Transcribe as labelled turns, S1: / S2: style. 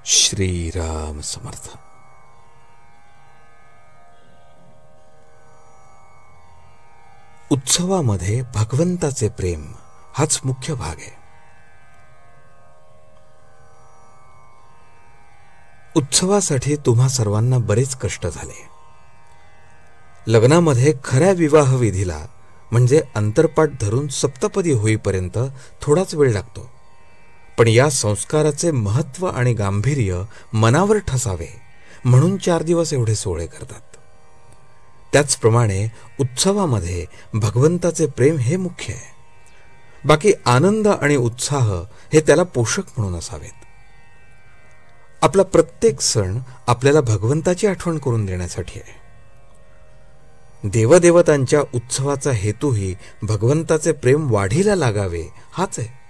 S1: श्रीराम समर्थ. उत्सवामध्ये भगवंताचे प्रेम हाच मुख्य भाग आहे. उत्सवासाठी तुम्हा सर्वांना बरेच कष्ट झाले. लग्नामध्ये खऱ्या विवाह विधीला म्हणजे अंतरपाट धरून सप्तपदी होईपर्यंत थोडाच वेळ लागतो. पण या संस्काराचे महत्त्व आणि गांभीर्य मनावर ठसावे म्हणून 4 दिवस एवढे सोहळे करतात. त्याचप्रमाणे उत्सवामध्ये भगवंताचे प्रेम हे मुख्य आहे. बाकी आनंद आणि उत्साह हे त्याला पोषक म्हणून असावेत. आपला प्रत्येक सण आपल्याला भगवंताची आठवण करून देण्यासाठी आहे. देवदेवतांच्या उत्सवाचा हेतूही भगवंताचे प्रेम वाढीला लागावे हाच आहे.